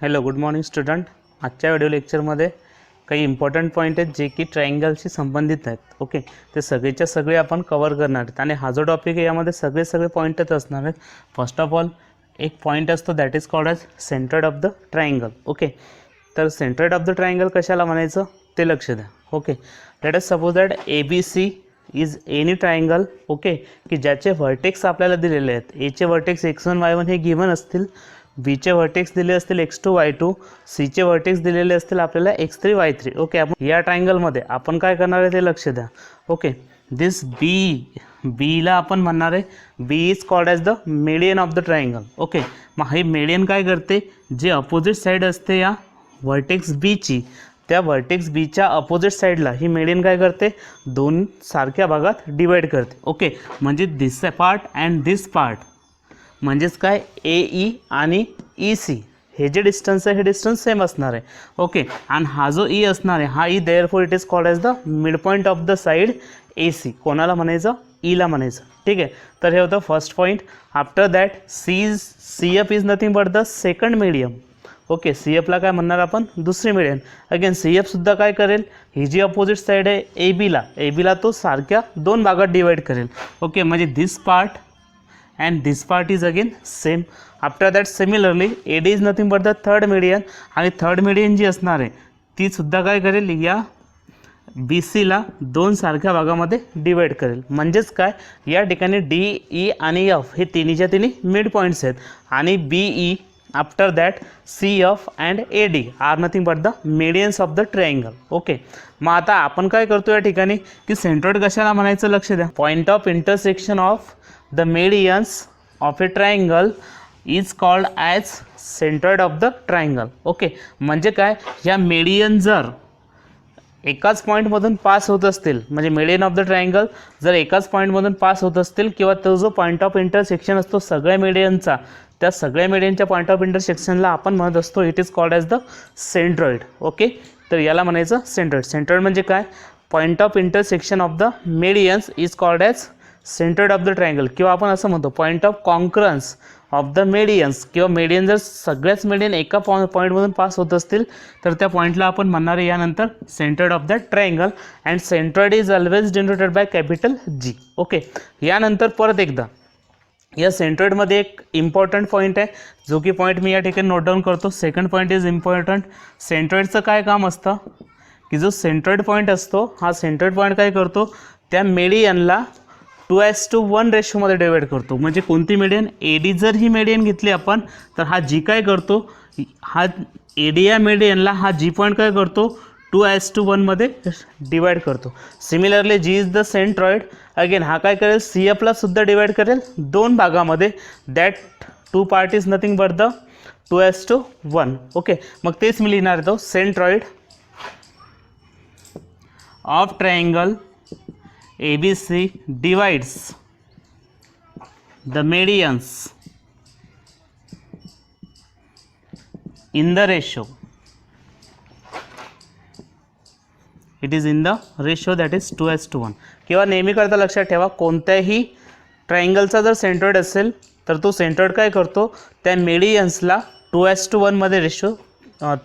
Hello good morning student. आजच्या video लेक्चरमध्ये काही इम्पॉर्टंट पॉईंट आहेत जे की ट्रायंगलशी संबंधित आहेत. ओके, ते सगळेच्या सगळे आपण कवर करणार आहेत आणि हा जो टॉपिक आहे यामध्ये सगळे पॉईंटच असणार आहेत. फर्स्ट ऑफ ऑल एक पॉईंट असतो that is called as centroid of the triangle. Okay, तर सेंटर्ड ऑफ द ट्रायंगल कशाला म्हणायचं ते लक्ष द्या. Okay, let us suppose that ABC is any triangle. Okay, की ज्याचे व्हर्टेक्स आपल्याला दिलेले आहेत. एचे व्हर्टेक्स x1 y1 हे गिवन असतील, बीचे व्हर्टेक्स दिले असतील x2 y2, सीचे व्हर्टेक्स दिलेले असतील आपल्याला x3 y3. ओके, आपण या ट्रायंगलमध्ये आपण काय करणार आहे ते लक्ष द्या. ओके, दिस बीला आपण म्हणणार आहे B is called as the median of the triangle. Okay, मग हे मीडियन काय करते, जे अपोजिट साईड असते या व्हर्टेक्स बीची, त्या व्हर्टेक्स बीच्या अपोजिट साईडला ही मीडियन काय करते, दोन सारख्या भागात डिवाइड करते. ओके, म्हणजे दिस पार्ट अँड दिस पार्ट म्हणजेच काय AE आणि EC हे जे डिस्टन्स आहे हे डिस्टन्स सेम असणार आहे. ओके, आणि हा जो E असणार आहे हा E therefore it is called as the mid point of the side AC. कोणाला म्हणायचं, Eला म्हणायचं. ठीक आहे, तर हे होतं first point. After that CF is nothing but the second medium. Okay, CFला काय म्हणणार आपण, दुसरी मीडियन. अगेन CFसुद्धा काय करेल, ही जी अपोजिट साईड आहे ABला तो सारख्या दोन भागात डिवाइड करेल. ओके, म्हणजे दिस part and this part is again same. After that similarly AD is nothing but the third median आणि थर्ड मीडियन जी असणार आहे ती सुद्धा काय करेल, या BCला दोन सारख्या भागामध्ये डिवाइड करेल. म्हणजेच काय, या ठिकाणी DE आणि F हे तिन्हीच्या तिन्ही मिड पॉईंट्स आहेत आणि BE after that CF and AD are nothing but the medians of the triangle. Okay, मग आता आपण काय करतो या ठिकाणी की सेंटर्ड कशाला म्हणायचं लक्ष द्या. Point of intersection of the medians of a triangle is called as centered of the triangle. Okay, म्हणजे काय, या मीडियन जर एकाच पॉईंटमधून पास होत असतील, म्हणजे मीडियन ऑफ द ट्रायंगल जर एकाच पॉईंटमधून पास होत असतील किंवा तो जो पॉईंट ऑफ इंटरसेक्शन असतो सगळ्या मीडियनचा, त्या सगळ्या मीडियनच्या पॉईंट ऑफ इंटरसेक्शनला आपण म्हणत असतो it is called as the centroid. Okay, तर याला म्हणायचं सेंट्रॉइड म्हणजे काय, point of intersection of the medians is called as centroid of the triangle, किंवा आपण असं म्हणतो point of concurrence of the medians, किंवा मीडियन जर सगळ्याच मीडियन एका पॉईंटमधून पास होत असतील तर त्या पॉईंटला आपण म्हणणार आहे यानंतर centred of that triangle. And centred is always denoted by capital G. Okay, यानंतर परत एकदा या सेंटर्डमध्ये एक इम्पॉर्टंट पॉईंट आहे जो की पॉईंट मी या ठिकाणी नोट डाऊन करतो. Second point is important. सेंटर्डचं काय काम असतं की जो सेंटर्ड पॉईंट असतो हा सेंटर्ड पॉईंट काय करतो, त्या मीडियनला 2:1 रेशोमध्ये डिवाइड करतो. म्हणजे कोणती मीडियन, AD जर ही मीडियन घेतली आपण तर हा G काय करतो, हा AD या मीडियनला हा G पॉईंट काय करतो 2:1 मध्ये डिवाइड करतो. Similarly G is the centroid. Again हा काय करेल, CFला सुद्धा डिवाइड करेल दोन भागामध्ये. That two part is nothing but the 2:1. Okay, मग तेच मी लिहिणार आहे, centroid of triangle ABC divides the medians in the ratio. It is in the ratio that is 2:1. किंवा नेहमी करता लक्षात ठेवा, कोणत्याही ट्रायंगलचा जर सेंटर्ड असेल तर तो सेंटर्ड काय करतो, त्या मेडियन्सला 2:1 मध्ये रेशो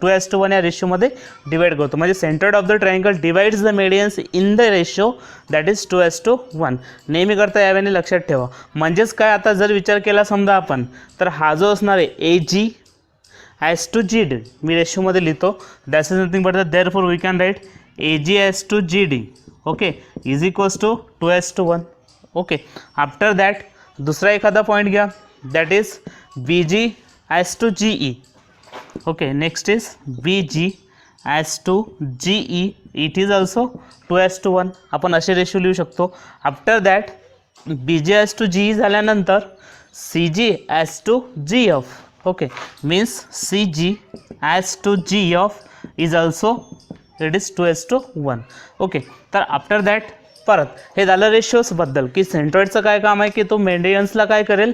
2:1 या रेशोमध्ये डिवाइड करतो. म्हणजे centroid of the triangle divides the medians in the ratio that is 2:1. नेहमी करता यावेळी लक्षात ठेवा. म्हणजेच काय, आता जर विचार केला समजा आपण, तर हा जो असणार आहे AG ॲज टू GD मी रेशोमध्ये लिहितो. That is nothing but the therefore we can write AG as to GD. Okay, is equals to 2:1. Okay, after that दुसरा एखादा पॉईंट घ्या that is BG as to GE. Okay, next is BG as to GE. It is also 2:1. आपण असे ratio लिहू शकतो. After that BG as to GE झाल्यानंतर CG as to GF. Okay, means CG as to GF is also it is 2:1. Okay, तर after that परत हे झालं रेशोजबद्दल की सेंट्रॉइडचं काय काम आहे की तो मेडियन्सला काय करेल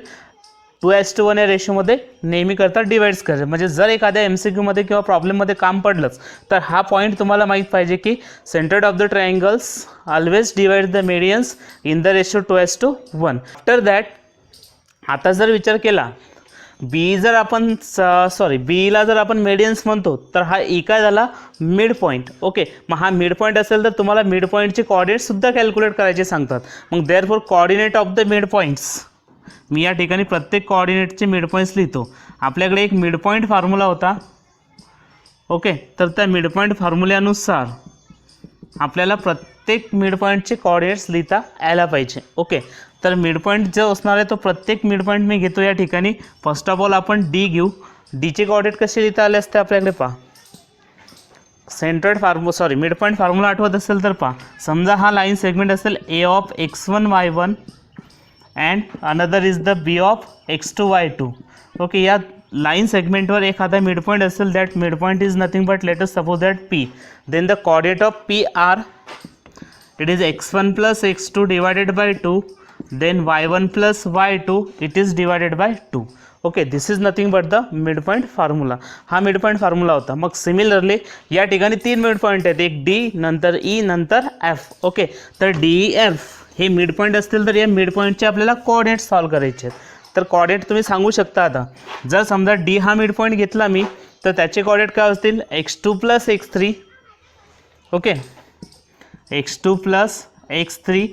2:1 या रेशोमध्ये नेहमी करता डिवाइड्स करेल. म्हणजे जर एखाद्या MCQमध्ये किंवा प्रॉब्लेममध्ये काम पडलंच तर हा पॉईंट तुम्हाला माहीत पाहिजे की centroid of the triangles always divide the medians in the ratio 2:1. After that आता जर विचार केला बी जर आपण बीला जर आपण मेडियन्स म्हणतो तर हा ई काय झाला, मिड पॉईंट. ओके, मग हा मिड पॉईंट असेल तर तुम्हाला मिड पॉईंटचे कोऑर्डिनेट्ससुद्धा कॅल्क्युलेट करायचे सांगतात. मग therefore coordinate of the mid points, मी या ठिकाणी प्रत्येक कोऑर्डिनेटचे मिड पॉईंट्स लिहितो. आपल्याकडे एक मिड पॉईंट फॉर्म्युला होता. ओके, तर त्या मिड पॉईंट फॉर्म्युल्यानुसार आपल्याला प्रत्येक मिड पॉईंटचे कोऑर्डिनेट्स लिहिता यायला पाहिजे. ओके, तर मिड पॉईंट जो असणार आहे तो प्रत्येक मिड पॉईंट मी घेतो या ठिकाणी. फर्स्ट ऑफ ऑल आपण डी घेऊ. डीचे कोऑर्डिनेट कसे लिहिता आले असते आपल्याकडे पहा. मिड पॉईंट फॉर्म्युला आठवत असेल तर पहा. समजा हा लाईन सेगमेंट असेल A of x1 y1 and another is the B of x2 y2. Okay, या लाइन सेगमेंटवर एखादा मिड पॉइंट असेल, that mid point is nothing but let us suppose that P. Then the coordinate of P are it is x1 plus x2 divided by 2. Then y1 plus y2 it is divided by 2. Okay, this is nothing but the mid point formula. हा mid point formula होता. मग similarly या ठिकाणी 3 mid point आहेत, एक D, नंतर E, नंतर F. Okay, तर DEF हे मिड पॉइंट असतील तर या मिड पॉइंटचे आपल्याला कोऑर्डिनेट सॉल्व करायचे आहेत. तर कोऑर्डिनेट तुम्ही सांगू शकता. आता जर समजा डी हा मिड पॉईंट घेतला मी, तर त्याचे कोऑर्डिनेट काय असतील, x2 plus x3. Okay, x2 plus x3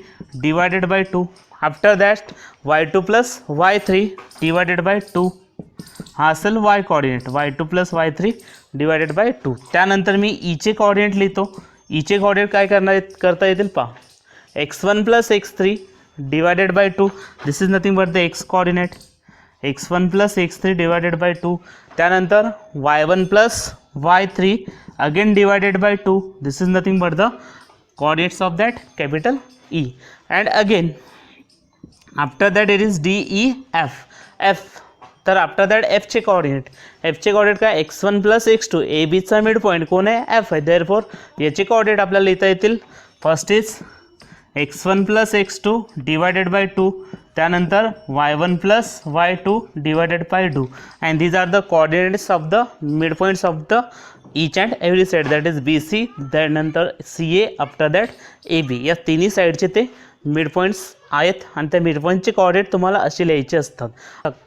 divided by 2. After that y2 plus y3 divided by 2. हा असेल y coordinate, y2 plus y3 divided by 2. त्यानंतर मी ईचे कोऑर्डिनेट लिहितो. ईचे कोऑर्डिनेट काय करता येतील पहा. x1 plus x3 divided by 2. this is nothing but the x coordinate. x1 plus x3 divided by 2. त्यानंतर y1 plus y3 again divided by 2. this is nothing but the coordinates of that capital E. and again after that it is D, E, F. F, तर after that एफचे coordinate काय, x1 plus x2. ए बीचा mid point कोण आहे, F आहे. Therefore याचे coordinate आपल्याला लिहिता येतील. First is x1 plus x2 divided by 2. त्यानंतर y1 plus y2 divided by 2. And these are the coordinates of the mid points of the each and every side, that is BC. त्यानंतर CA, after that AB. या तिन्ही साईडचे ते mid points आहेत आणि त्या mid पॉईंटचे कोऑर्डिनेट तुम्हाला असे लिहायचे असतात.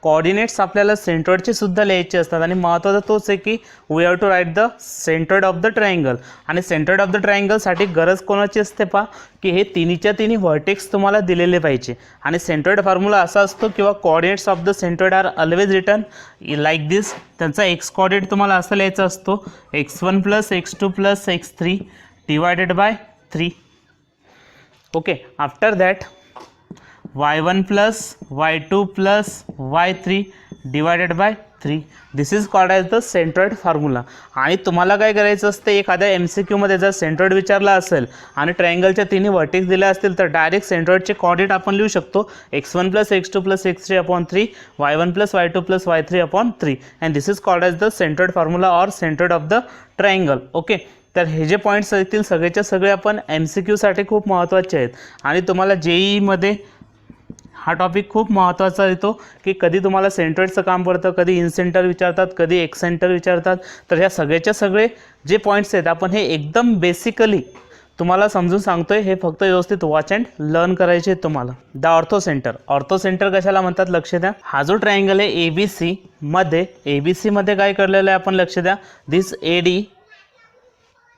कोऑर्डिनेट्स आपल्याला सेंटर्डचे सुद्धा लिहायचे असतात आणि महत्त्वाचा तोच आहे की we have to write the centred of the triangle. आणि सेंटर्ड ऑफ द ट्रायंगलसाठी गरज कोणाची असते पहा, की हे तिन्हीच्या तिन्ही व्हर्टेक्स तुम्हाला दिलेले पाहिजे. आणि सेंटर्ड फॉर्म्युला असा असतो किंवा coordinates of the centroid are always return like this. त्यांचा एक्स कोऑर्डिनेट तुम्हाला असं लिहायचा असतो, x1 plus x2 plus x3 divided by 3. Okay, after that y1 plus y2 plus y3 divided by 3. This is called as the centroid formula. आणि तुम्हाला काय करायचं असते, एखाद्या MCQमध्ये जर सेंटर्ड विचारला असेल आणि ट्रायंगलच्या तिन्ही व्हर्टेक्स दिल्या असतील तर डायरेक्ट सेंटर्डचे कोऑर्डिनेट आपण लिहू शकतो, x1 plus x2 plus x3 upon 3, y1 plus y2 plus y3 upon 3. And this is called as the centroid formula or centred of the triangle. Okay, तर हे जे पॉईंट्स असतील सगळेच्या सगळे आपण MCQसाठी खूप महत्त्वाचे आहेत. आणि तुम्हाला JEEमध्ये हा टॉपिक खूप महत्त्वाचा येतो की कधी तुम्हाला सेंटर्डचं काम पडतं, कधी इन सेंटर विचारतात, कधी एक्स सेंटर विचारतात. तर ह्या सगळ्याच्या सगळे जे पॉईंट्स आहेत आपण हे एकदम बेसिकली तुम्हाला समजून सांगतोय. हे फक्त व्यवस्थित वॉच अँड लर्न करायचे आहेत तुम्हाला. द ऑर्थो सेंटर कशाला म्हणतात लक्ष द्या. हा जो ट्रायंगल आहे ABC मध्ये काय करलेलं आहे आपण लक्ष द्या. दिस AD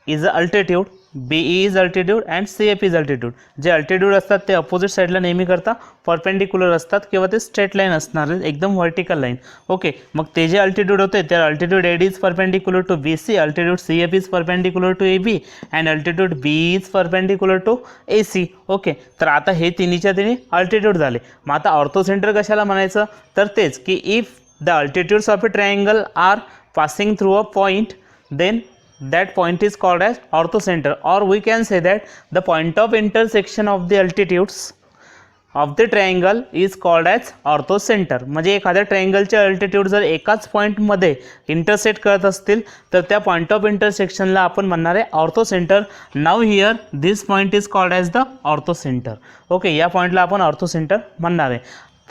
is altitude, BE is altitude and CF is altitude. जे अल्टिट्यूड असतात ते अपोजिट साईडला नेहमी करता परपेंडिक्युलर असतात किंवा ते स्ट्रेट लाईन असणार एकदम व्हर्टिकल लाईन. ओके, मग ते जे अल्टिट्यूड होते ते altitude AD is perpendicular to BC, altitude CF is perpendicular to AB and altitude BE is perpendicular to AC. Okay, तर आता हे तिन्हीच्या तिन्ही अल्टिट्यूड झाले. मग आता ऑर्थो सेंटर कशाला म्हणायचं, तर तेच की if the altitudes of a triangle are passing through a point then that point is called as orthocenter, or we can say that the point of intersection of the altitudes of the triangle is called as orthocenter. म्हणजे एखाद्या ट्रायंगलचे altitude जर एकाच पॉईंटमध्ये intersect करत असतील तर त्या point of इंटरसेक्शनला आपण म्हणणार आहे orthocentre. Now here this point is called as the orthocentre. Okay, या पॉईंटला आपण ऑर्थोसेंटर म्हणणार आहे.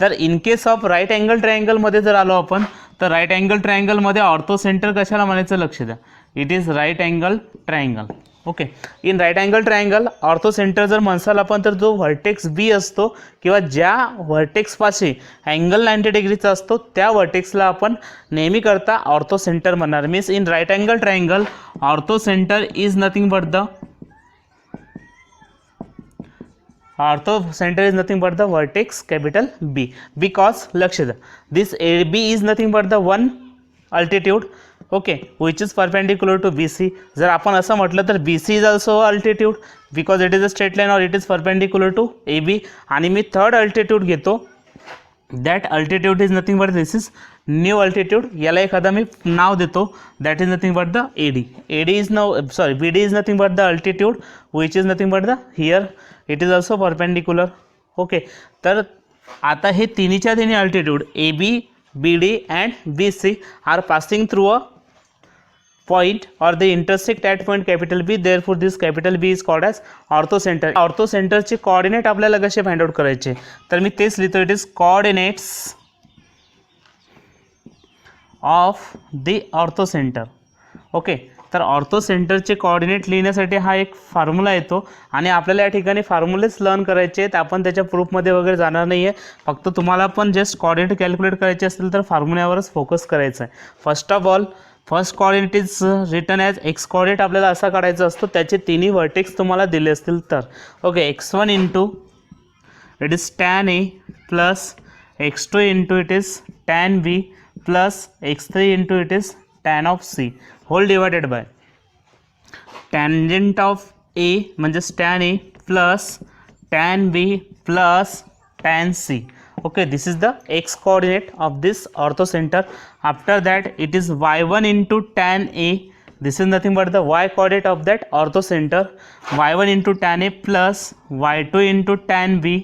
तर in case of right angle ट्रायंगलमध्ये जर आलो आपण तर राईट अँगल ट्रायंगलमध्ये ऑर्थोसेंटर कशाला म्हणायचं लक्ष द्या. It is right angle triangle. Okay. In right angle triangle orthocentre जर म्हणसाल आपण तर जो व्हर्टेक्स बी असतो किंवा ज्या व्हर्टेक्सपाशी अँगल 90 डिग्रीचा असतो त्या व्हर्टेक्सला आपण नेहमी करता ऑर्थो सेंटर म्हणणार. Means in right angle triangle orthocentre is nothing but the vertex capital B, because लक्ष द्या, this AB is nothing but the one altitude, okay, which is perpendicular to BC. जर आपण असं म्हटलं तर BC is also altitude because it is a straight line or it is perpendicular to AB. आणि मी third altitude घेतो, that altitude is nothing but this is new altitude. याला एखादा मी नाव देतो, that is nothing but the AD. BD is nothing but the altitude which is nothing but the here it is also perpendicular. Okay. तर आता हे तिन्हीच्या तिन्ही altitude AB, BD and BC are passing through a point or they intersect at point capital B, therefore this capital B is called as orthocenter. ऑर्थोसेंटरचे coordinate आपल्याला कसे find out करायचे, तर मी तेच लिहितो, it is coordinates of the orthocentre. Okay. तर ऑर्थोसेंटरचे कोऑर्डिनेट लिहिण्यासाठी हा एक फॉर्म्युला येतो आणि आपल्याला या ठिकाणी फॉर्म्युलेच लर्न करायचे आहेत. आपण त्याच्या प्रूफमध्ये वगैरे जाणार नाही आहे, फक्त तुम्हाला पण जस्ट कोऑर्डिनेट कॅल्क्युलेट करायचे असतील तर फॉर्म्युल्यावरच फोकस करायचा आहे. First of all first coordinate is written as X coordinate आपल्याला असा काढायचा असतो, त्याचे तिन्ही व्हर्टेक्स तुम्हाला दिले असतील तर. Okay. x1 into it is tan A plus x2 into it is tan B plus x3 into it is tan of C whole divided by tangent of A म्हणजेच tan A plus tan B plus tan C. Okay, this is the x coordinate of this orthocenter. After that it is y1 into tan A, this is nothing but the y coordinate of that orthocenter, y1 into tan A plus y2 into tan B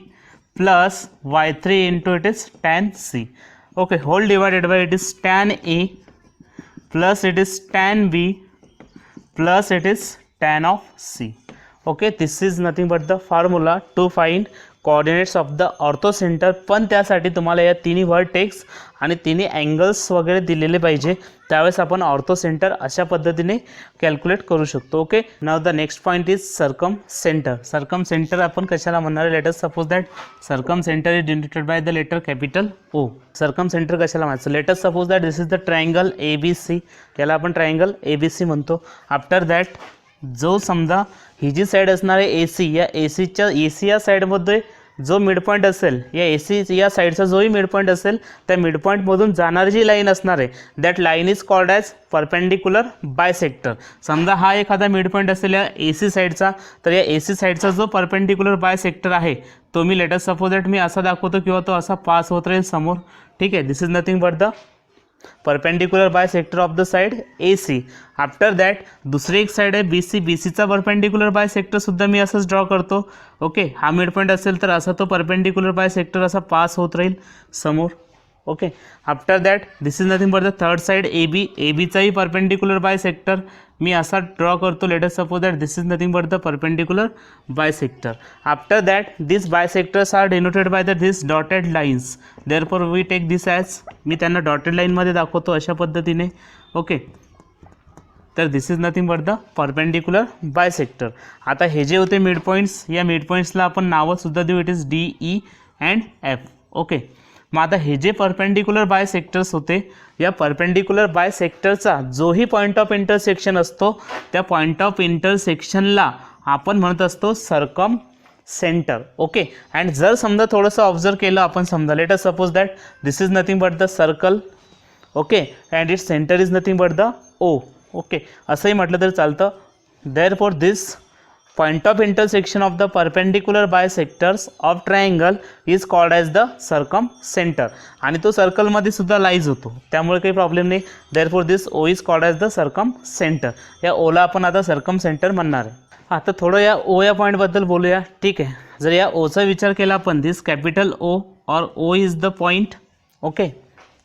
plus y3 into it is tan C. Okay, whole divided by it is tan A plus it is tan B plus it is tan of C. Okay, this is nothing but the formula to find coordinates of the orthocenter. पण त्यासाठी तुम्हाला या तिन्ही vertex आणि तिन्ही angles वगैरे दिलेले पाहिजे, त्यावेळेस आपण ऑर्थोसेंटर अशा पद्धतीने कॅल्क्युलेट करू शकतो. Okay. Now the next point is circumcentre. Circumcentre आपण कशाला म्हणणार, let us suppose that circumcentre is denoted by the letter capital O. Circumcentre कशाला म्हणायचं, let us suppose that this is the triangle ABC, याला आपण triangle ABC म्हणतो. After that जो समजा ही जी साईड असणार आहे AC, या AC या साईडमध्ये जो मिड पॉईंट असेल, या AC या साईडचा जोही मिड पॉईंट असेल, त्या मिड पॉईंटमधून जाणारी जी लाईन असणार आहे that line is called as perpendicular bisector. समजा हा एखादा मिड पॉईंट असेल या AC साईडचा, तर या AC साईडचा जो परपेंडिक्युलर बायसेक्टर आहे तो मी लेट अस सपोज दॅट मी असा दाखवतो किंवा तो असा पास होत राहील समोर. ठीक आहे. This is nothing but the perpendicular bisector of the side AC. After that दुसरी एक साइड आहे BC, BCचा परपेंडिक्युलर बायसेक्टर सुद्धा मी असंच ड्रॉ करतो. ओके. हा मिड पॉईंट असेल तर असा तो परपेंडिक्युलर बायसेक्टर असा पास होत राहील समोर. Okay. After that this is nothing but the third side AB, ABचाही परपेंडिक्युलर बायसेक्टर मी असा ड्रॉ करतो, let us suppose that this is nothing but the perpendicular bisector. After that this bisectors are denoted by the this dotted lines, therefore we take this as, मी त्यांना dotted लाईनमध्ये दाखवतो अशा पद्धतीने. Okay. तर this is nothing but the perpendicular bisector. आता हे जे होते मिड पॉईंट्स, या मिड पॉईंट्सला आपण नावंसुद्धा देऊ, it is D, E and F. Okay. मग आता हे जे परपेंडिक्युलर बायसेक्टर्स होते, या परपेंडिक्युलर बायसेक्टरचा जोही पॉईंट ऑफ इंटरसेक्शन असतो त्या पॉईंट ऑफ इंटरसेक्शनला आपण म्हणत असतो सर्कम सेंटर. ओके. अँड जर समजा थोडंसं ऑब्झर्व केलं आपण, समजा late us suppose that this is nothing but the circle. Okay. And its centre is nothing but the O. Okay. असंही म्हटलं तरी चालतं. Therefore this point of intersection of the perpendicular bisectors of triangle is called as the circumcenter. आणि तो सर्कलमध्ये सुद्धा lies होतो, त्यामुळे काही प्रॉब्लेम नाही. Therefore this O is called as the circumcentre. या ओला आपण आता सर्कमसेंटर म्हणणार आहे. आता थोडं या O या पॉईंटबद्दल बोलूया. ठीक आहे. जर या ओचा विचार केला आपण, this capital O or O is the point. Okay.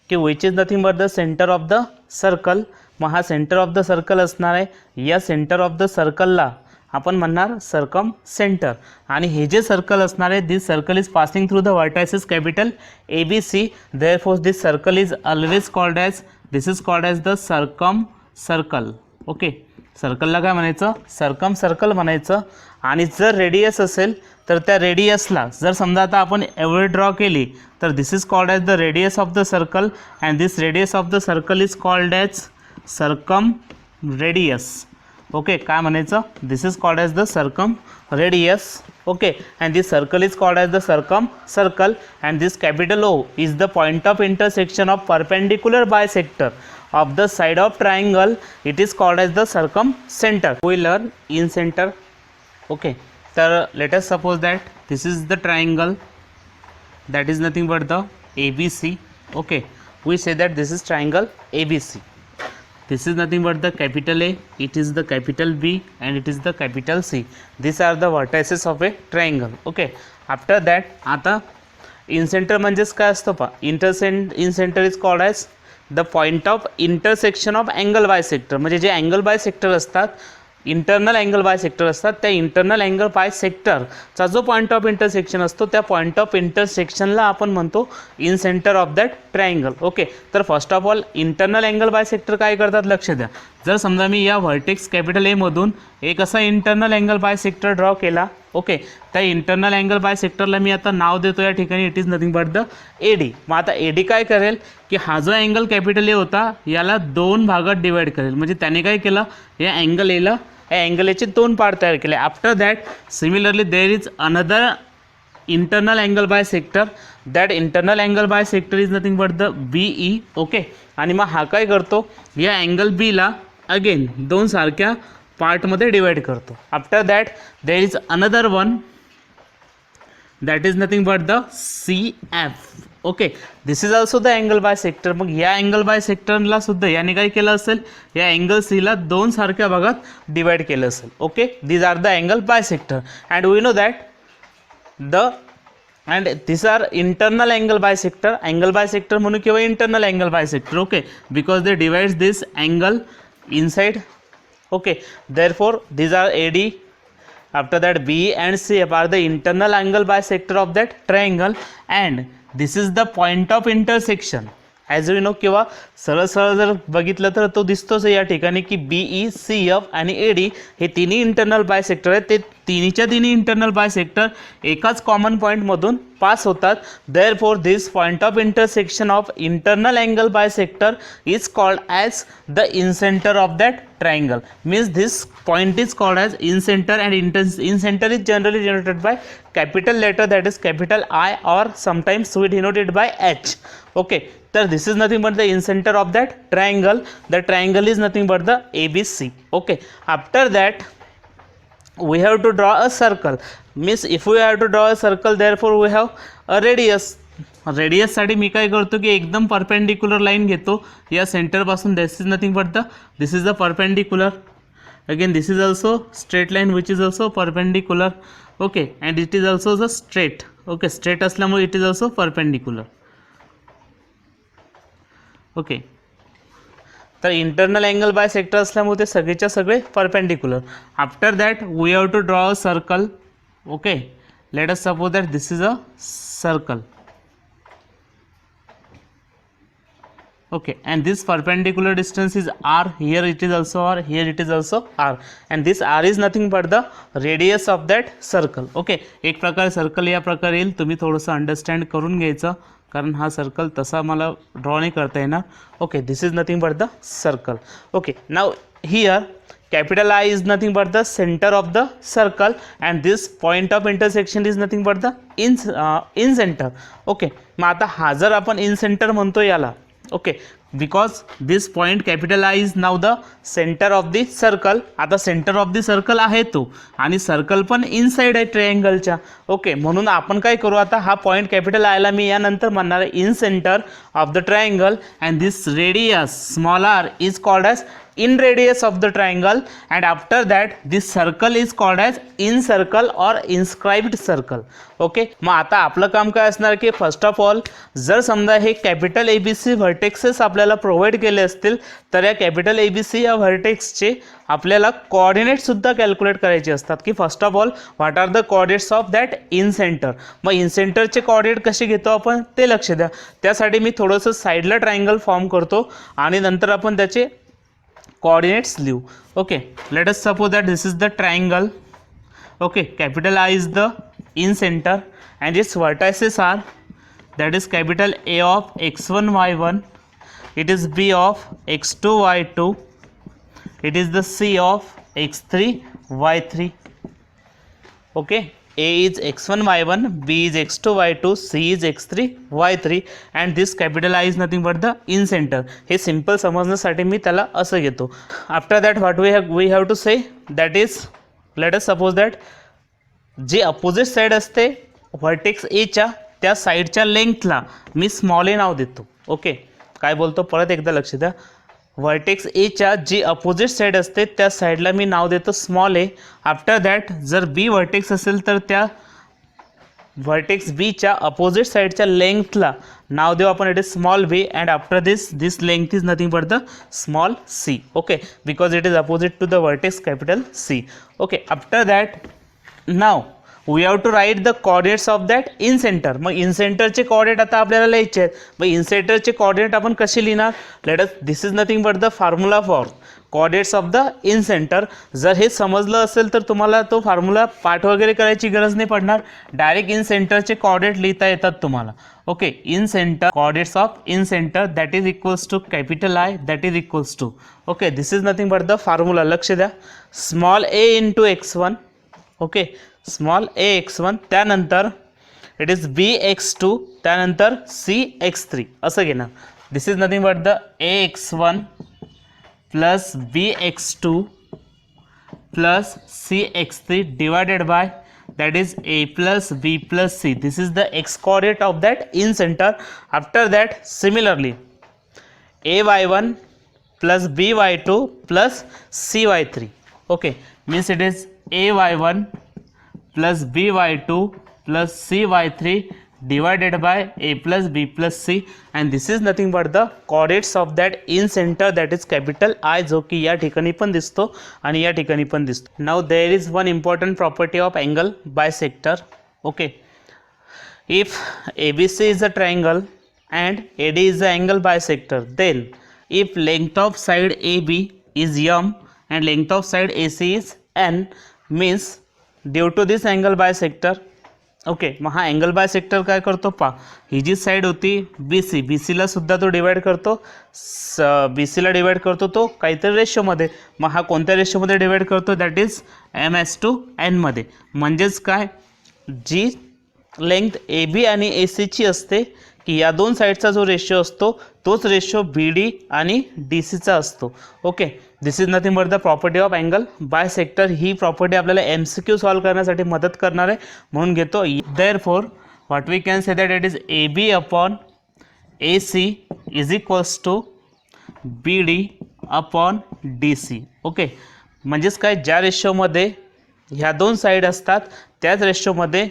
की which is nothing but the centre of the circle. मग हा सेंटर ऑफ द सर्कल असणार आहे. या सेंटर ऑफ द सर्कलला आपण म्हणणार सर्कम सेंटर. आणि हे जे सर्कल असणार आहे, this circle is passing through the vertices capital ABC, therefore this circle is always called as, this is called as the circum circle. Okay. सर्कलला काय म्हणायचं, सरकम सर्कल म्हणायचं. आणि जर रेडियस असेल तर त्या रेडियसला जर समजा आता आपण एवढी ड्रॉ केली तर this is called as the radius of the circle and this radius of the circle is called as circum radius. Okay, काय म्हणायचं, this is called as the circum radius. Okay, and this circle is called as the circum circle and this capital O is the point of intersection of perpendicular bisector of the side of triangle. It is called as the circumcenter. We learn in center. Okay, so let us suppose that this is the triangle, that is nothing but the ABC. Okay, we say that this is triangle ABC. This is nothing but the capital A, it is the capital B and it is the capital C. These are the vertices of a triangle. Okay, after that आता in center म्हणजेच काय असतं पा, in center is called as the point of intersection of angle bisector. म्हणजे जे angle bisector असतात, internal angle bisector असतात, त्या इंटरनल अँगल बायसेक्टरचा जो पॉईंट ऑफ इंटरसेक्शन असतो त्या पॉईंट ऑफ इंटरसेक्शनला आपण म्हणतो in centre of that triangle. Okay, तर first of all internal angle bisector काय करतात लक्ष द्या. जर समजा मी या व्हर्टेक्स कॅपिटल ए मधून एक असा इंटरनल अँगल बायसेक्टर ड्रॉ केला. ओके, त्या इंटरनल अँगल बायसेक्टरला मी आता नाव देतो या ठिकाणी, it is nothing but the AD. मग आता AD काय करेल की हा जो अँगल कॅपिटल ए होता याला दोन भागात डिवाइड करेल. म्हणजे त्याने काय केलं, या अँगल एला या अँगल एचे दोन पार्ट तयार केले. After that similarly there is another internal angle bisector. That internal angle bisector is nothing but the BE. Okay, आणि मग हा काय करतो, या अँगल बीला अगेन दोन सारख्या पार्टमध्ये डिवाइड करतो. After that there is another one that is nothing but the CF. Okay, this is also the angle bisector. मग या अँगल बायसेक्टरला सुद्धा याने काय केलं असेल, या अँगल सीला दोन सारख्या भागात डिवाइड केलं असेल. Okay, these are the angle bisector and we know that the and this are internal angle bisector. Angle bisector म्हणून किंवा internal angle bisector. Okay, because they divides this angle inside. Okay, therefore these are AD. After that BE and CF are the internal angle bisector of that triangle and this is the point of intersection. As we know, किंवा सरळ सरळ जर बघितलं तर तो दिसतोच या ठिकाणी की BE, CF आणि AD हे तिन्ही इंटरनल बायसेक्टर आहेत. ते तिन्हीच्या तिन्ही इंटरनल बायसेक्टर एकाच कॉमन पॉईंटमधून पास होतात. Therefore this point of intersection of internal angle bisector is called as the in centre of that triangle. Means this point is called as in center and in center is generally denoted by capital letter, that is capital I, or sometimes we denote it by H. Okay, so this is nothing but the in center of that triangle. The triangle is nothing but the ABC. Okay, after that we have to draw a circle. Means if we have to draw a circle, therefore we have a radius. रेडियससाठी मी काय करतो की एकदम perpendicular line घेतो या सेंटरपासून. This is nothing but the this is the perpendicular. Again this is also straight line which is also perpendicular. Okay, and it is also the straight. Okay, straight असल्यामुळे it is also perpendicular. Okay, तर internal angle bisector असल्यामुळे ते सगळेच्या सगळे perpendicular. After that we have to draw a circle. Okay, let us suppose that this is a circle. Okay, and this perpendicular distance is R. Here it is also R, here it is also R, and this R is nothing but the radius of that circle. Okay, एक प्रकार circle या प्रकार येईल. तुम्ही थोडंसं understand करून घ्यायचं, कारण हा सर्कल तसा मला ड्रॉ नाही करता येणार. Okay, this is nothing but the circle. Okay, now here capital I is nothing but the center of the circle and this point of intersection is nothing but the in center. Okay, मग आता हा जर आपण in center म्हणतो याला, okay, because this point capital I is now the centre of the circle. आता centre of the circle आहे तो, आणि सर्कल पण इनसाइड आहे ट्रायंगलच्या. ओके, म्हणून आपण काय करू, आता हा पॉईंट कॅपिटल आयला मी यानंतर म्हणणार आहे in centre of the triangle and this radius small r is called as in radius of the triangle and after that this circle is called as in circle or inscribed circle. Okay, मग आता आपलं काम काय असणार की first of all जर समजा हे कॅपिटल ABC व्हर्टेक्सेस आपल्याला प्रोव्हाइड केले असतील तर या कॅपिटल ABC या व्हर्टेक्सचे आपल्याला कोऑर्डिनेटसुद्धा कॅल्क्युलेट करायचे असतात की first of all what are the coordinates of that incentre. मग इन सेंटरचे कोऑर्डिनेट कसे घेतो आपण ते लक्ष द्या. त्यासाठी मी थोडंसं साईडला ट्रायंगल फॉर्म करतो आणि नंतर आपण त्याचे coordinates लिहू. Okay, let us suppose that this is the triangle. Okay, capital I is the in center and its vertices are, that is capital A of x1 y1, it is B of x2 y2, it is the C of x3 y3. Okay, A is x1 y1, B is x2 y2, C is x3 y3 and this capital I is nothing but the in center. हे simple समजण्यासाठी मी त्याला असं घेतो. After that what we have to say, that is let us suppose that जे opposite side असते vertex एच्या त्या साईडच्या लेंथला मी स्मॉल ए नाव देतो. ओके, काय बोलतो परत एकदा लक्ष द्या. व्हर्टेक्स एच्या जी अपोजिट साईड असते त्या साईडला मी नाव देतो स्मॉल ए. आफ्टर दॅट जर बी व्हर्टेक्स असेल तर त्या व्हर्टेक्स बीच्या अपोजिट साईडच्या लेंथला नाव देऊ आपण, it is small B and after this length is nothing but the small C. Okay, because it is opposite to the vertex capital C. Okay, after that now we have to write the coordinates of that incentre. मग इन सेंटरचे coordinate आता आपल्याला लिहायचे आहेत. मग इन सेंटरचे कॉर्डिनेट आपण कसे लिहिणार, let us, this is nothing but the formula for coordinates of the in centre. जर हे समजलं असेल तर तुम्हाला तो फॉर्म्युला पाठ वगैरे करायची गरज नाही पडणार, डायरेक्ट इन सेंटरचे कॉर्डिनेट लिहिता येतात तुम्हाला. Okay, incentre coordinates of incentre that is equals to capital I that is equals to, okay, this is nothing but the formula. लक्ष द्या, small A into x1, okay, small A x1, त्यानंतर it is B x2, त्यानंतर C x3 असं घेणार. This is nothing but the A x1 plus B x2 plus C x3 divided by that is a plus b plus c. This is the x coordinate of that in center. After that similarly a y1 plus b y2 plus c y3. Okay, means it is a y1 plus b y2 plus c y3 divided by a plus b plus c and this is nothing but the coordinates of that in center, that is capital I, जो की या ठिकाणी पण दिसतो आणि या ठिकाणी पण दिसतो. Now there is one important property of angle bisector. Okay, if ABC is a triangle and AD is the angle bisector, then if length of side AB is m and length of side AC is n, means due to this angle bisector. Okay, मग हा angle bisector काय करतो पा, ही जी side होती B C, बी सीला सुद्धा तो divide करतो, बी सीला डिवाइड करतो तो काहीतरी रेशोमध्ये. मग हा कोणत्या रेशोमध्ये डिवाइड करतो, दॅट इज m/n मध्ये. म्हणजेच काय, जी लेंथ ए बी आणि ए सीची असते की या दोन साईडचा जो रेशो असतो तोच रेशो बी डी आणि डी सीचा असतो. Okay, this is nothing but the property of angle bisector. ही प्रॉपर्टी आपल्याला MCQ सॉल्व करण्यासाठी मदत करणार आहे म्हणून घेतो. Therefore what we can say that it is A B upon A C is equals to B D upon D C. Okay, म्हणजेच काय, ज्या रेशोमध्ये ह्या दोन साईड असतात त्याच रेशोमध्ये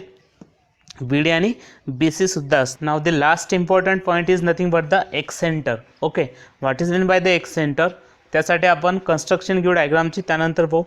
बी डी आणि बी सी सुद्धा असतं. Now the last important point is nothing but the x centre. Okay, what is mean by the x centre, त्यासाठी आपण कन्स्ट्रक्शन घेऊ डायग्रामची, त्यानंतर पाहू.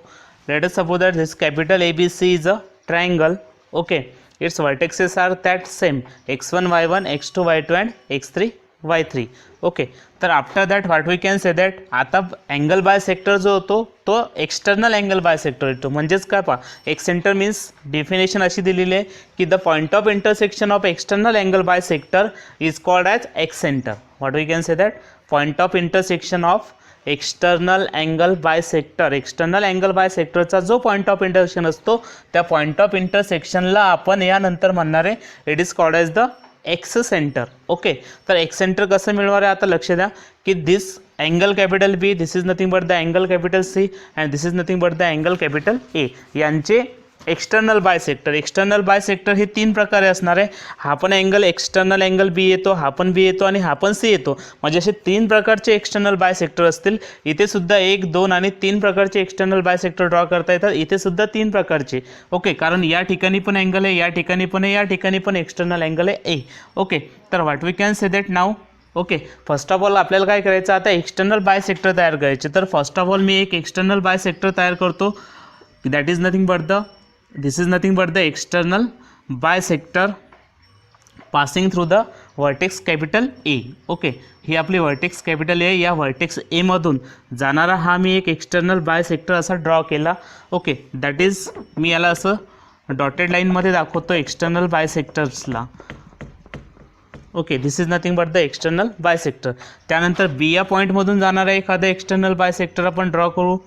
Let us suppose that this capital A B C is a triangle. Okay, its vertexes are that same x1 y1 x2 y2 and x3 y3. Okay, तर after that what we can say that, आता angle bisector जो होतो तो external angle bisector येतो. म्हणजेच काय पहा, x centre means definition अशी दिलेली आहे की the point of intersection of external angle bisector is called as ex centre. What we can say that, point of intersection of external angle bisector, external angle बायसेक्टरचा जो point of intersection असतो त्या point of इंटरसेक्शनला आपण यानंतर म्हणणार आहे it is called as the x centre. Okay, तर एक्स सेंटर कसं मिळणार आहे, आता लक्ष द्या की this angle capital B, this is nothing but the angle capital C and this is nothing but the angle capital A, यांचे external bisector. External bisector हे तीन प्रकारे असणार आहे. हा पण अँगल एक्सटर्नल अँगल बी येतो, हा पण बी येतो आणि हा पण सी येतो. म्हणजे असे तीन प्रकारचे एक्सटर्नल बायसेक्टर असतील. इथे सुद्धा 1, 2 आणि 3 प्रकारचे एक्सटर्नल बायसेक्टर ड्रॉ करता येतात. इथे सुद्धा 3 प्रकारचे. ओके, कारण या ठिकाणी पण अँगल आहे, या ठिकाणी पण आहे, या ठिकाणी पण एक्सटर्नल अँगल आहे ए. ओके, तर what we can say that now. Okay, first of all आपल्याला काय करायचं, आता एक्सटर्नल बायसेक्टर तयार करायचे. तर फर्स्ट ऑफ ऑल मी एक एक्सटर्नल बायसेक्टर तयार करतो, that is nothing but the, this is nothing but the external bisector passing through the vertex capital A. Okay, ही आपली व्हर्टेक्स कॅपिटल ए. या व्हर्टेक्स ए मधून जाणारा हा मी एक एक्सटर्नल बायसेक्टर असा ड्रॉ केला. ओके, दॅट इज मी याला असं डॉटेड लाईनमध्ये दाखवतो एक्सटर्नल बायसेक्टर्सला. Okay, this is nothing but the external bisector. त्यानंतर बी या पॉईंटमधून जाणारा एखादा एक्सटर्नल बायसेक्टर आपण ड्रॉ करू.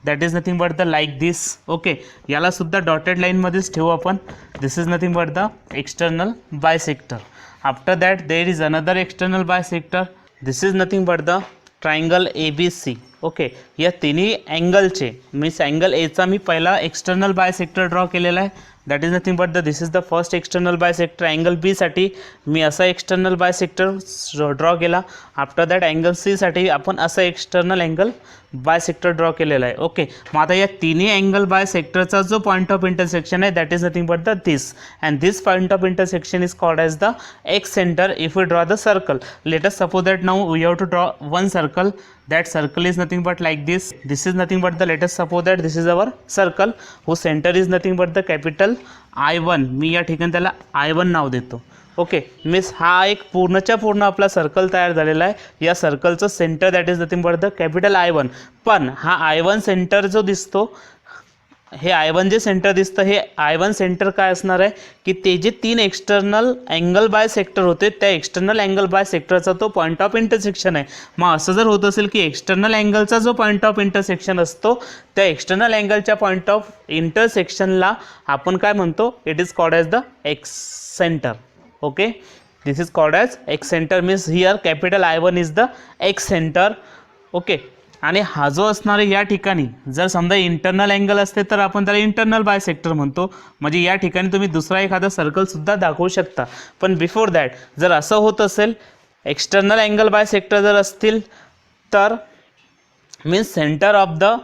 That is nothing but the like this. Okay, याला सुद्धा डॉटेड लाईनमध्येच ठेवू आपण. This is nothing but the external bisector. After that there is another external bisector. This is nothing but the triangle ABC. Okay, या तिन्ही अँगलचे means angle एचा मी पहिला external bisector draw केलेला आहे. That is nothing but the this is the first external bisector. Angle B साठी मी असा external bisector draw केला. आफ्टर दॅट अँगल सी साठी आपण असा एक्सटर्नल अँगल बायसेक्टर ड्रॉ केलेला आहे. ओके, मग आता या तिन्ही अँगल बायसेक्टरचा जो पॉईंट ऑफ इंटरसेक्शन आहे that is nothing but the this, and this point of intersection is called as the x centre if we draw the circle. Let us suppose that now we have to draw one circle. That circle is nothing but like this. This is nothing but the, let us suppose that this is our circle whose center is nothing but the capital I1. मी या ठिकाणी त्याला I1 नाव देतो. Okay, means हा एक पूर्णच्या पूर्ण आपला circle तयार झालेला आहे. या सर्कलचं centre that is nothing but the capital I1. पण हा I1 सेंटर जो दिसतो, हे I1 जे सेंटर दिसतं, हे I1 सेंटर काय असणार आहे की ते जे तीन एक्सटर्नल अँगल बाय सेक्टर होते त्या एक्सटर्नल अँगल बाय सेक्टरचा तो पॉईंट ऑफ इंटरसेक्शन आहे. मग असं जर होत असेल की एक्सटर्नल अँगलचा जो पॉईंट ऑफ इंटरसेक्शन असतो त्या एक्सटर्नल अँगलच्या पॉईंट ऑफ इंटरसेक्शनला आपण काय म्हणतो, it is called as the x centre. Okay, this is called as ex centre. Means here capital I1 is the x centre. Okay, आणि हा जो असणार आहे या ठिकाणी जर समजा इंटरनल अँगल असते तर आपण त्याला इंटरनल बायसेक्टर म्हणतो. म्हणजे या ठिकाणी तुम्ही दुसरा एखादा सर्कलसुद्धा दाखवू शकता. पण बिफोर दॅट जर असं होत असेल एक्सटर्नल अँगल बायसेक्टर जर असतील तर means centre of the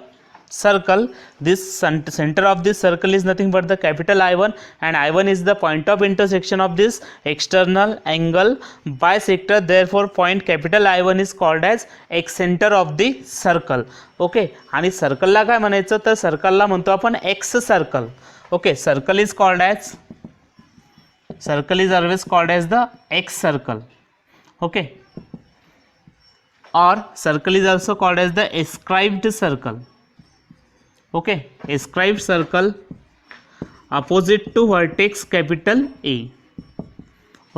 circle, this center of this circle is nothing but the capital I1, and I1 is the point of intersection of this external angle bisector. Therefore point capital I1 is called as x center of the circle. Okay, आणि सर्कलला काय म्हणायचं तर सर्कलला म्हणतो आपण x circle. Okay, circle is always called as the x circle. Okay, or circle is also called as the ascribed circle. Okay, ascribed circle opposite to vertex capital A.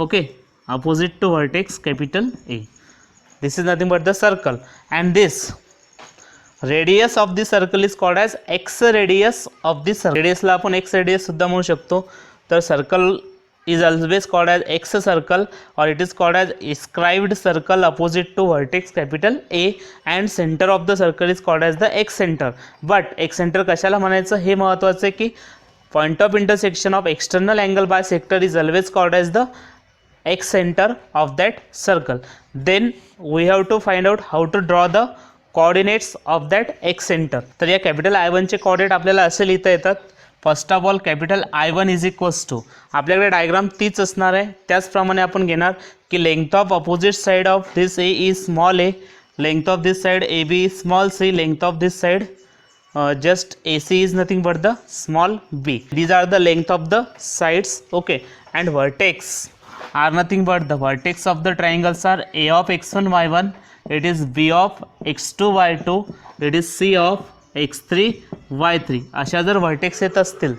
Okay, opposite to vertex capital A. This is nothing but the circle, and this radius of the circle is called as x radius of the circle. Radius ला आपण x radius सुद्धा म्हणू शकतो. तर circle is always called as x circle, or it is called as ascribed circle opposite to vertex capital A, and center of the circle is called as the x center. But x center कशाला म्हणायचं हे महत्त्वाचं आहे की point of intersection of external angle bisector is always called as the x center of that circle. Then we have to find out how to draw the coordinates of that x center. तर या capital I1 चे coordinate आपल्याला असे लिहिता येतात. First of all capital I1 is equals to, आपल्याकडे diagram तीच असणार आहे त्याचप्रमाणे आपण घेणार की length of opposite side of this A is small a, length of this side A B is small c, length of this side just AC is nothing but the small b. These are the length of the sides. Okay, and vertex are nothing but the vertex of the triangles are A of x1 y1, it is B of x2 y2, it is C of x3 y3. अशा जर vertex येत असतील,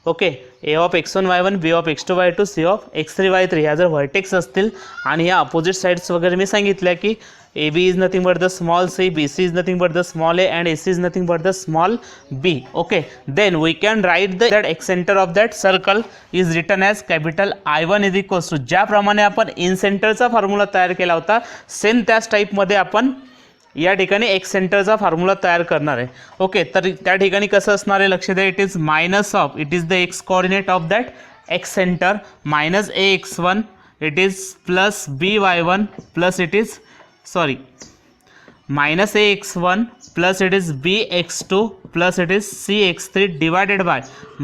okay, A of x1 y1, B of x2 y2, C of x3 y3 ह्या जर vertex असतील आणि ह्या opposite sides वगैरे मी सांगितल्या की AB is nothing but the small c, BC is nothing but the small a, and AC is nothing but the small b. Okay, then we can write that x center of that circle is written as capital I1 is equals to, ज्याप्रमाणे आपण in सेंटरचा formula तयार केला होता same त्याच टाईपमध्ये आपण या ठिकाणी एक्स सेंटरचा फॉर्म्युला तयार करणार आहे. ओके, तर त्या ठिकाणी कसं असणार आहे लक्ष द्या, it is minus of, it is the x coordinate of that x center minus a x1, it is plus b y1 plus it is minus ax1 plus it is bx2 plus it is cx3 divided by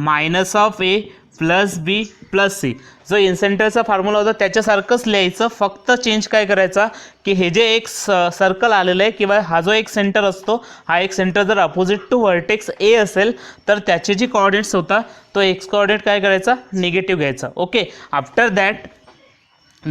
minus of a plus b plus c. जो इनसेंटरचा formula होता त्याच्यासारखंच लिहायचं, फक्त change काय करायचा की हे जे एक सर्कल आलेलं आहे किंवा हा जो एक सेंटर असतो, हा एक सेंटर जर अपोजिट टू वर्टेक्स ए असेल तर त्याचे जी कोऑर्डिनेट्स होता तो एक्स कोऑर्डिनेट काय करायचा निगेटिव्ह घ्यायचा. Okay, after that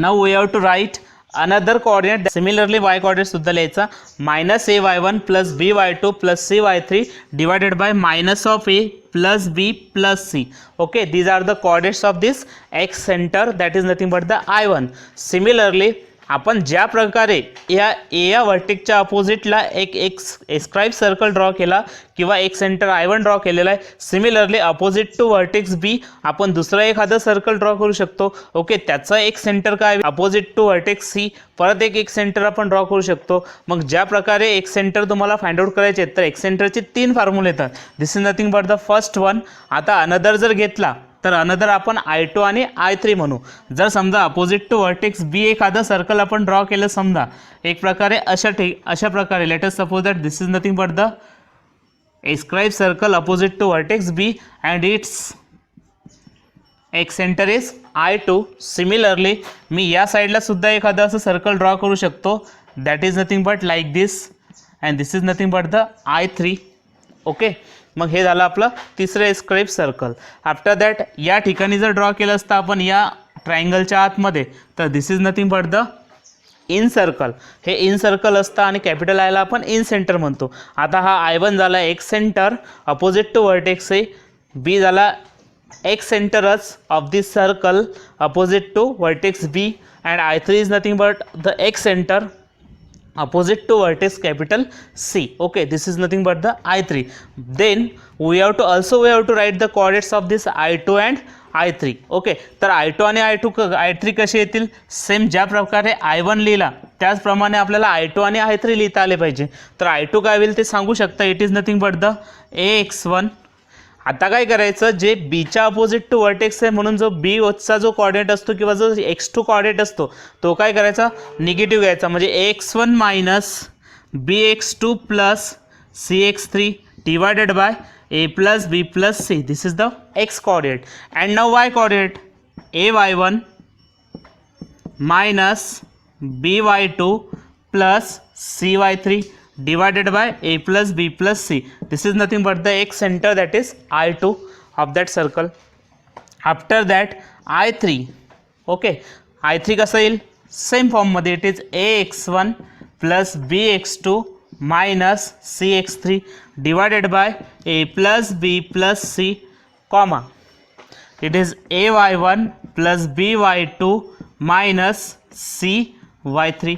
now we have to write another coordinate. Similarly y coordinate सुद्धा लिहायचा minus a y1 plus b y2 plus c y3 divided by minus of a plus b plus c. Okay, these are the coordinates of this x center, that is nothing but the I1. Similarly आपण ज्या प्रकारे या वर्टेक्सच्या अपोजिटला एक ascribe circle draw केला किंवा एक centre I1 draw केलेला आहे, सिमिलरली अपोजिट टू वर्टेक्स बी आपण दुसरा एखादा सर्कल ड्रॉ करू शकतो. ओके, त्याचा एक सेंटर काय अपोजिट टू वर्टेक्स सी, परत एक सेंटर आपण ड्रॉ करू शकतो. मग ज्या प्रकारे एक सेंटर तुम्हाला फाइंड आउट करायचे आहेत तर एक सेंटरचे 3 फॉर्म्युले येतात. This is nothing but the first one. आता अनदर जर घेतला तर अनदर आपण I2 आणि I3 म्हणू. जर समजा अपोजिट टू वर्टेक्स बी एखादा सर्कल आपण ड्रॉ केलं समजा एक प्रकारे अशा प्रकारे, let us suppose that this is nothing but the escribe circle opposite to vertex B and its ex centre is I2. Similarly मी या साईडला सुद्धा एखादा असं सर्कल ड्रॉ करू शकतो, that is nothing but like this and this is nothing but the I3. Okay, मग हे झालं आपलं तिसरं एस्क्राइब सर्कल. आफ्टर दॅट या ठिकाणी जर ड्रॉ केलं असतं आपण या ट्रायंगलच्या आतमध्ये तर this is nothing but the in circle. हे इन सर्कल असतं आणि कॅपिटल आयला आपण इन सेंटर म्हणतो. आता हा I1 झाला ex centre opposite to vertex A, B झाला एक्स सेंटरच of this circle opposite to vertex B and I3 is nothing but the x centre opposite to vertex capital C. Okay, this is nothing but the I3. Then we have to write the coordinates of this I2 and I3. Okay, तर I2 आणि I3 कसे येतील, same ज्या प्रकारे I1 लिहिला त्याचप्रमाणे आपल्याला I2 आणि I3 लिहिता आले पाहिजे. तर I2 काय होईल ते सांगू शकता, it is nothing but the AX1. आता काय करायचं, जे बीच्या अपोजिट टू वर्टेक्स आहे म्हणून जो बीचा जो कॉर्डिनेट असतो किंवा जो x2 कॉर्डिनेट असतो तो काय करायचा, निगेटिव्ह घ्यायचा. म्हणजे AX1 minus BX2 plus CX3 divided by A plus B plus C. This is the x coordinate. And now y coordinate AY1 minus BY2 plus CY3 divided by A plus B plus C. This is nothing but the x center, that is I2 of that circle. After that I3. Okay, I3 कसा येईल, same फॉर्ममध्ये it is AX1 plus BX2 minus CX3 divided by A plus B plus C comma it is AY1 plus BY2 minus CY3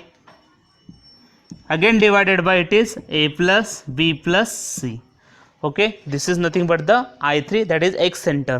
again divided by it is A plus B plus C. Okay, this is nothing but the I3, that is x center.